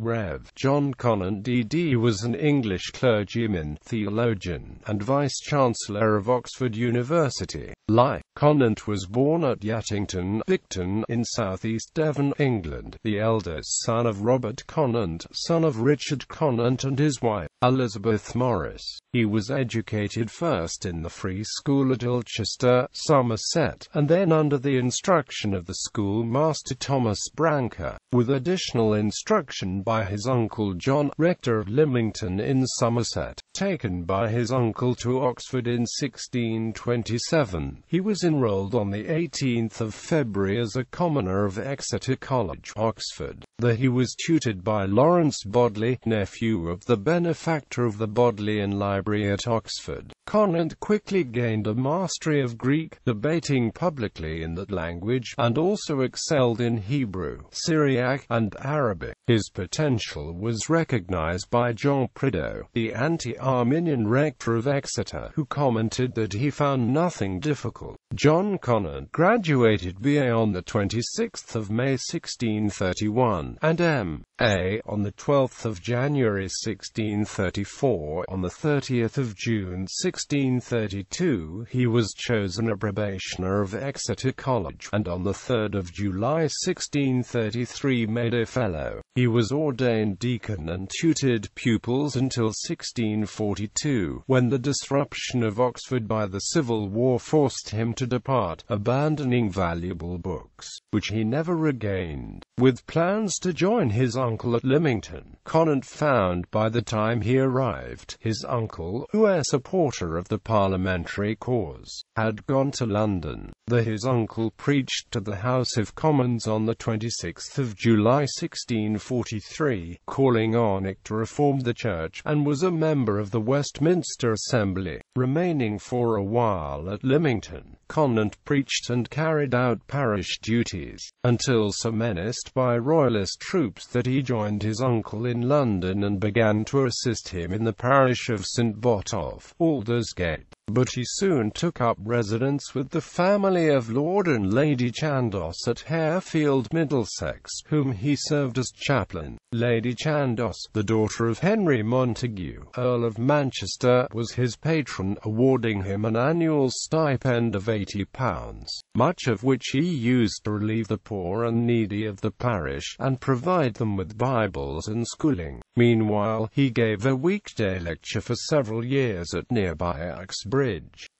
Rev.John Conant D.D. was an English clergyman, theologian, and Vice-Chancellor of Oxford University. Conant was born at Yatington, Picton, in southeast Devon, England, the eldest son of Robert Conant, son of Richard Conant and his wife, Elizabeth Morris. He was educated first in the Free School at Ilchester, Somerset, and then under the instruction of the schoolmaster Thomas Branker, with additional instruction by his uncle John, rector of Lymington in Somerset, taken by his uncle to Oxford in 1627. He was enrolled on the 18th of February as a commoner of Exeter College, Oxford. There he was tutored by Lawrence Bodley, nephew of the benefactor of the Bodleian Library at Oxford. Conant quickly gained a mastery of Greek, debating publicly in that language, and also excelled in Hebrew, Syriac, and Arabic. His potential was recognized by John Prideaux, the anti-Arminian rector of Exeter, who commented that he found nothing difficult. John Conant graduated B.A. on the 26th of May 1631, and M.A. on the 12th of January 1634. On the 30th of June 1632, he was chosen a probationer of Exeter College, and on the 3rd of July 1633 made a fellow. He was ordained deacon and tutored pupils until 1642, when the disruption of Oxford by the Civil War forced him to depart, abandoning valuable books, which he never regained. With plans to join his uncle at Lymington, Conant found by the time he arrived, his uncle, who was a supporter of the parliamentary cause, had gone to London. His uncle preached to the House of Commons on the 26th of July 1643, calling on it to reform the church, and was a member of the Westminster Assembly. Remaining for a while at Lymington, Conant preached and carried out parish duties, until so menaced by royalist troops that he joined his uncle in London and began to assist him in the parish of St. Botolph, Aldersgate. But he soon took up residence with the family of Lord and Lady Chandos at Harefield, Middlesex, whom he served as chaplain. Lady Chandos, the daughter of Henry Montague, Earl of Manchester, was his patron, awarding him an annual stipend of £80, much of which he used to relieve the poor and needy of the parish, and provide them with Bibles and schooling. Meanwhile, he gave a weekday lecture for several years at nearby Uxbridge.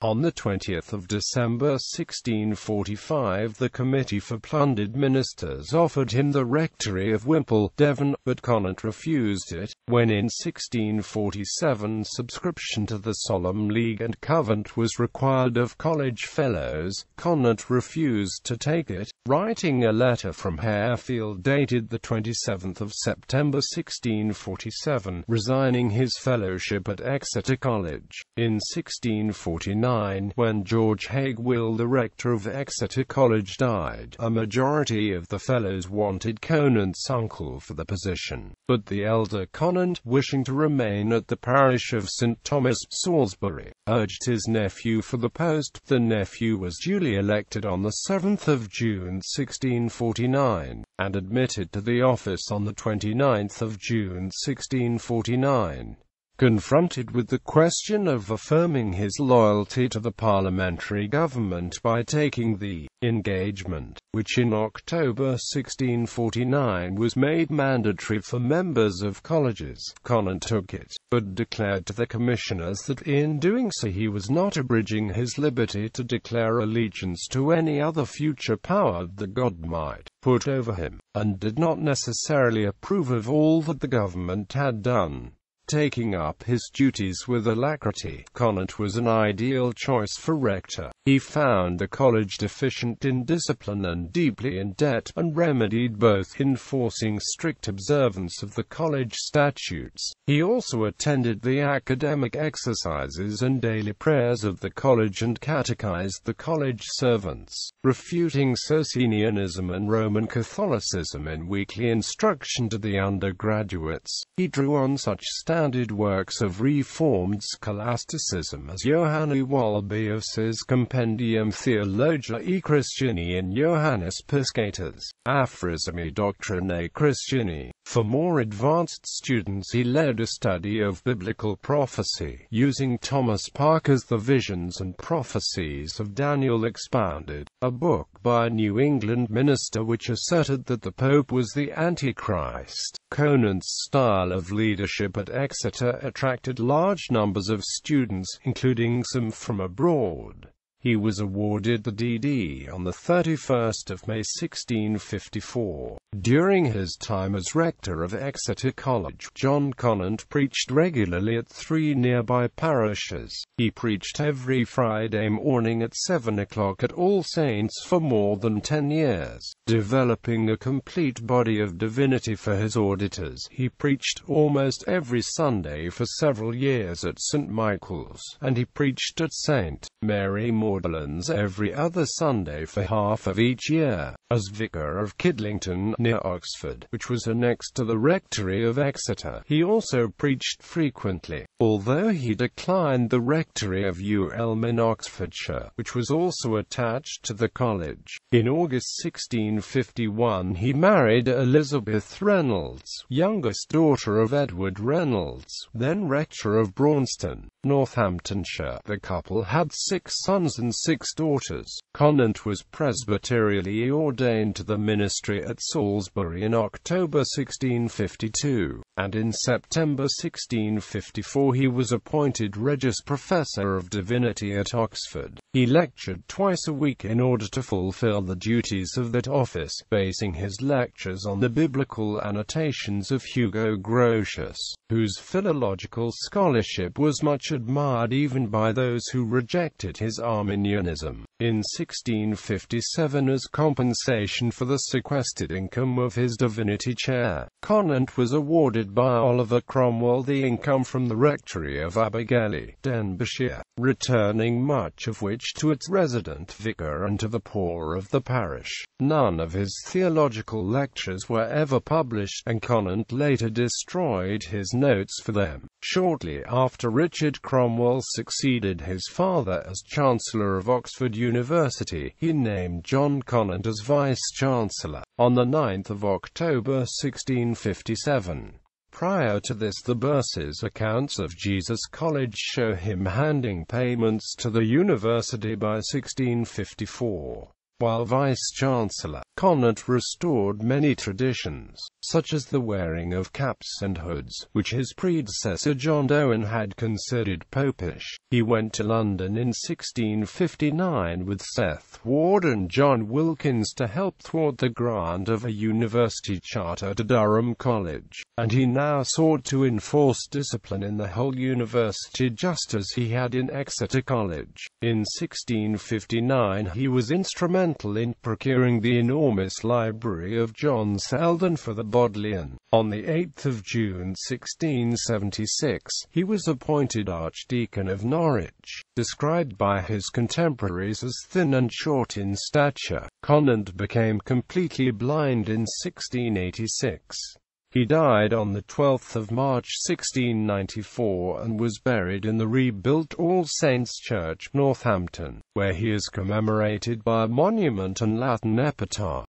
On the 20th of December 1645, the Committee for Plundered Ministers offered him the rectory of Wimple, Devon, but Conant refused it. When in 1647 subscription to the Solemn League and Covenant was required of college fellows, Conant refused to take it, writing a letter from Harefield dated the 27th of September 1647, resigning his fellowship at Exeter College. In 1649, when George Hague-Will, the rector of Exeter College, died, a majority of the fellows wanted Conant's uncle for the position, but the elder Conant, wishing to remain at the parish of St. Thomas, Salisbury, urged his nephew for the post. The nephew was duly elected on the 7th of June 1649, and admitted to the office on the 29th of June 1649. Confronted with the question of affirming his loyalty to the parliamentary government by taking the engagement, which in October 1649 was made mandatory for members of colleges, Conant took it, but declared to the commissioners that in doing so he was not abridging his liberty to declare allegiance to any other future power that God might put over him, and did not necessarily approve of all that the government had done. Taking up his duties with alacrity, Conant was an ideal choice for rector. He found the college deficient in discipline and deeply in debt, and remedied both, enforcing strict observance of the college statutes. He also attended the academic exercises and daily prayers of the college and catechized the college servants, refuting Socinianism and Roman Catholicism in weekly instruction to the undergraduates. He drew on such standard works of Reformed scholasticism as Johannes Walbius's Compendium Theologiae Christianae and Johannes Piscator's Aphorismi Doctrinae Christianae. For more advanced students he led a study of biblical prophecy, using Thomas Parker's The Visions and Prophecies of Daniel Expounded, a book by a New England minister which asserted that the Pope was the Antichrist. Conant's style of leadership at Exeter attracted large numbers of students, including some from abroad. He was awarded the D.D. on the 31st of May 1654. During his time as rector of Exeter College, John Conant preached regularly at 3 nearby parishes. He preached every Friday morning at 7 o'clock at All Saints for more than 10 years, developing a complete body of divinity for his auditors. He preached almost every Sunday for several years at St. Michael's, and he preached at St. Mary Magdalene's every other Sunday for half of each year. As vicar of Kidlington, near Oxford, which was annexed to the rectory of Exeter, he also preached frequently, although he declined the rectory of Ulm in Oxfordshire, which was also attached to the college. In August 1651 he married Elizabeth Reynolds, youngest daughter of Edward Reynolds, then rector of Braunston, Northamptonshire. The couple had 6 sons and 6 daughters. Conant was presbyterially ordained to the ministry at Salisbury in October 1652, and in September 1654 he was appointed Regius Professor of Divinity at Oxford. He lectured twice a week in order to fulfill the duties of that office, basing his lectures on the biblical annotations of Hugo Grotius, whose philological scholarship was much admired even by those who rejected his Arminianism. In 1657, as compensation for the sequestered income of his divinity chair, Conant was awarded by Oliver Cromwell the income from the rectory of Abergele, Denbighshire, returning much of which to its resident vicar and to the poor of the parish. None of his theological lectures were ever published, and Conant later destroyed his notes for them. Shortly after Richard Cromwell succeeded his father as Chancellor of Oxford University, he named John Conant as Vice-Chancellor, on the 9th of October 1657. Prior to this, the Bursar's accounts of Jesus College show him handing payments to the university by 1654. While Vice-Chancellor, Conant restored many traditions, such as the wearing of caps and hoods, which his predecessor John Owen had considered popish. He went to London in 1659 with Seth Ward and John Wilkins to help thwart the grant of a university charter to Durham College, and he now sought to enforce discipline in the whole university just as he had in Exeter College. In 1659 he was instrumental in procuring the enormous library of John Selden for the Bodleian. On the 8th of June 1676, he was appointed Archdeacon of Norwich. Described by his contemporaries as thin and short in stature, Conant became completely blind in 1686. He died on the 12th of March 1694 and was buried in the rebuilt All Saints Church, Northampton, where he is commemorated by a monument and Latin epitaph.